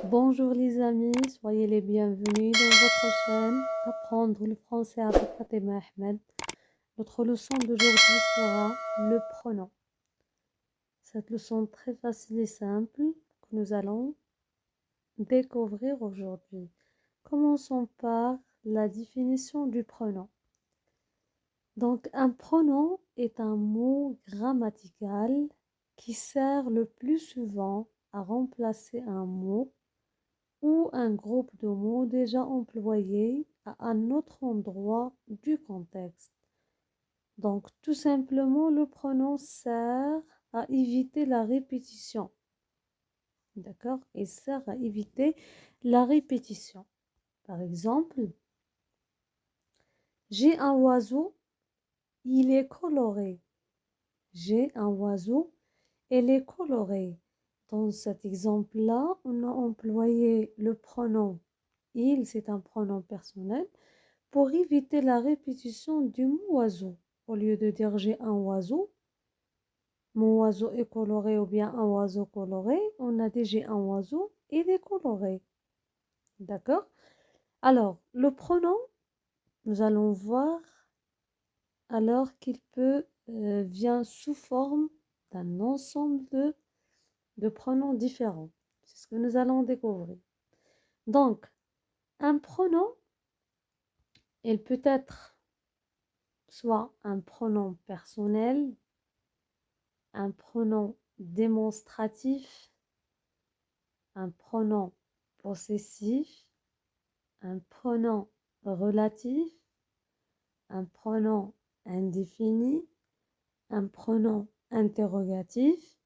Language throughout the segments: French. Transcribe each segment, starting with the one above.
Bonjour les amis, soyez les bienvenus dans votre chaîne Apprendre le français avec Fatima Ahmed. Notre leçon d'aujourd'hui sera le pronom. Cette leçon très facile et simple que nous allons découvrir aujourd'hui. Commençons par la définition du pronom. Donc un pronom est un mot grammatical qui sert le plus souvent à remplacer un mot ou un groupe de mots déjà employés à un autre endroit du contexte. Donc, tout simplement, le pronom sert à éviter la répétition. D'accord? Il sert à éviter la répétition. Par exemple, j'ai un oiseau, il est coloré. J'ai un oiseau, il est coloré. Dans cet exemple-là, on a employé le pronom il, c'est un pronom personnel, pour éviter la répétition du mot oiseau. Au lieu de dire j'ai un oiseau, mon oiseau est coloré ou bien un oiseau coloré, on a dit j'ai un oiseau, il est coloré. D'accord? Alors, le pronom, nous allons voir alors qu'il vient sous forme d'un ensemble de pronoms différents. C'est ce que nous allons découvrir. Donc, un pronom, il peut être soit un pronom personnel, un pronom démonstratif, un pronom possessif, un pronom relatif, un pronom indéfini, un pronom interrogatif,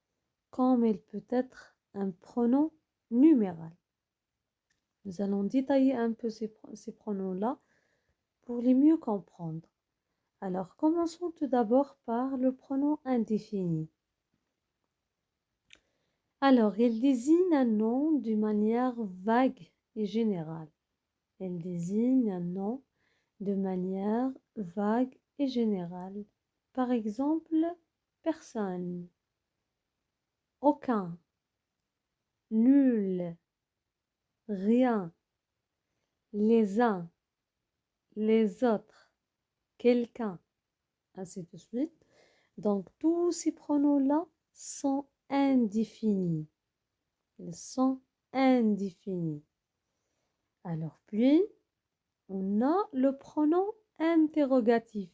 comme il peut être un pronom numéral. Nous allons détailler un peu ces pronoms-là pour les mieux comprendre. Alors, commençons tout d'abord par le pronom indéfini. Alors, il désigne un nom d'une manière vague et générale. Il désigne un nom de manière vague et générale. Par exemple, personne, aucun, nul, rien, les uns, les autres, quelqu'un, ainsi de suite. Donc, tous ces pronoms-là sont indéfinis. Ils sont indéfinis. Alors, puis, on a le pronom interrogatif.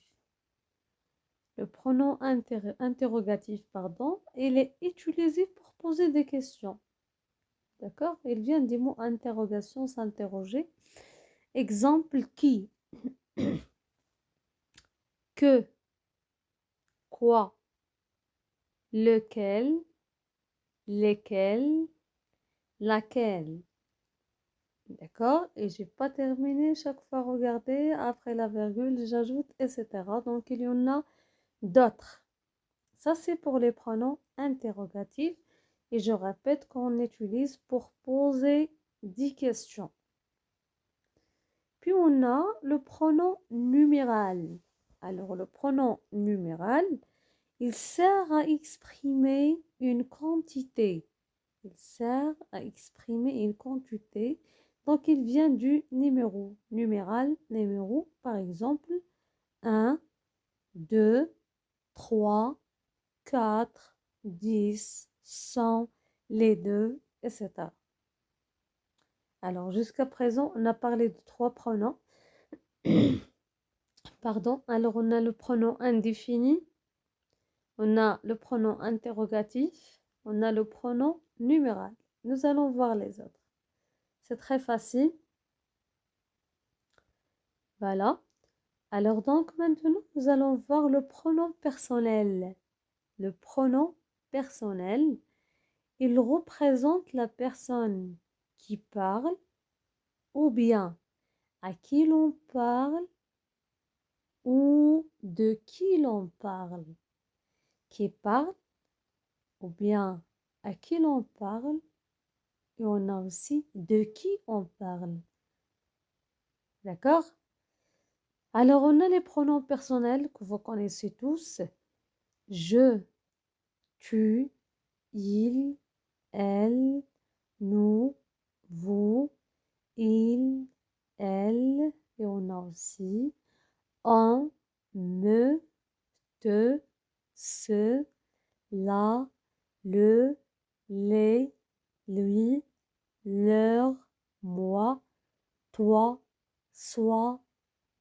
Le pronom interrogatif, pardon, il est utilisé pour poser des questions. D'accord? Il vient du mot interrogation, s'interroger. Exemple, qui? Que? Quoi? Lequel? Lesquels? Laquelle? D'accord? Et j'ai pas terminé. Chaque fois, regardez, après la virgule, j'ajoute, etc. Donc, il y en a d'autres. Ça, c'est pour les pronoms interrogatifs. Et je répète qu'on utilise pour poser 10 questions. Puis, on a le pronom numéral. Alors, le pronom numéral, il sert à exprimer une quantité. Il sert à exprimer une quantité. Donc, il vient du numéro. Numéral, numéro, par exemple, 1, 2, 3, 4, 10, 100, les deux, etc. Alors, jusqu'à présent, on a parlé de 3 pronoms. Pardon. Alors, on a le pronom indéfini, on a le pronom interrogatif, on a le pronom numéral. Nous allons voir les autres. C'est très facile. Voilà. Alors, donc, maintenant, nous allons voir le pronom personnel. Le pronom personnel, il représente la personne qui parle ou bien à qui l'on parle ou de qui l'on parle. Qui parle ou bien à qui l'on parle et on a aussi de qui on parle. D'accord? Alors, on a les pronoms personnels que vous connaissez tous. Je, tu, il, elle, nous, aussi. On, me, te, ce, la, le, les, lui, leur, moi, toi, soi,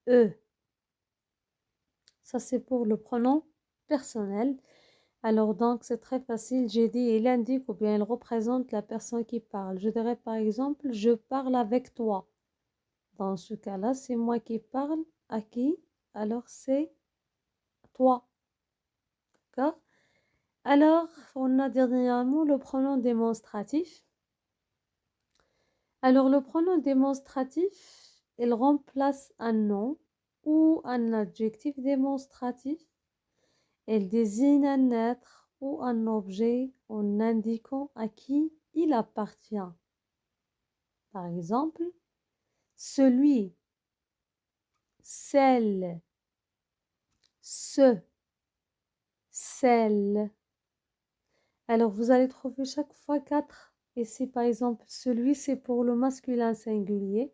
eux. Ça, c'est pour le pronom personnel. Alors, donc, c'est très facile. J'ai dit, il indique ou bien il représente la personne qui parle. Je dirais par exemple, je parle avec toi. Dans ce cas-là, c'est moi qui parle à qui? Alors, c'est toi. D'accord? Alors, on a dernièrement le pronom démonstratif. Alors, le pronom démonstratif, il remplace un nom ou un adjectif démonstratif. Elle désigne un être ou un objet en indiquant à qui il appartient. Par exemple, celui, celle, ce, celle. Alors, vous allez trouver chaque fois quatre. Ici, par exemple, celui, c'est pour le masculin singulier.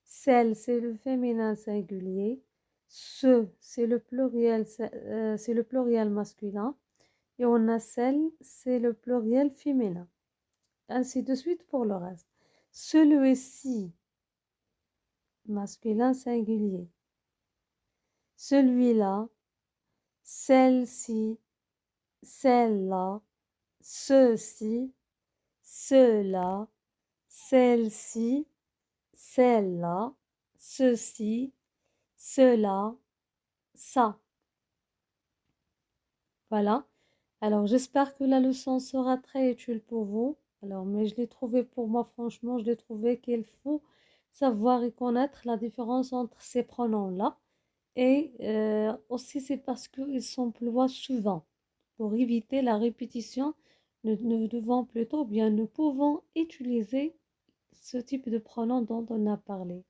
Celle, c'est le féminin singulier. Ce, c'est le pluriel masculin. Et on a celle, c'est le pluriel féminin. Ainsi de suite pour le reste. Celui-ci, masculin singulier. Celui-là, celle-ci, celle-là, ceux-ci, ceux-là, celle-ci, celle-là, ceci, cela, ça. Voilà. Alors, j'espère que la leçon sera très utile pour vous. Alors, mais je l'ai trouvé pour moi, franchement, je l'ai trouvé qu'il faut savoir et connaître la différence entre ces pronoms-là. Et aussi, c'est parce qu'ils s'emploient souvent. Pour éviter la répétition, nous devons plutôt, bien, nous pouvons utiliser ce type de pronom dont on a parlé.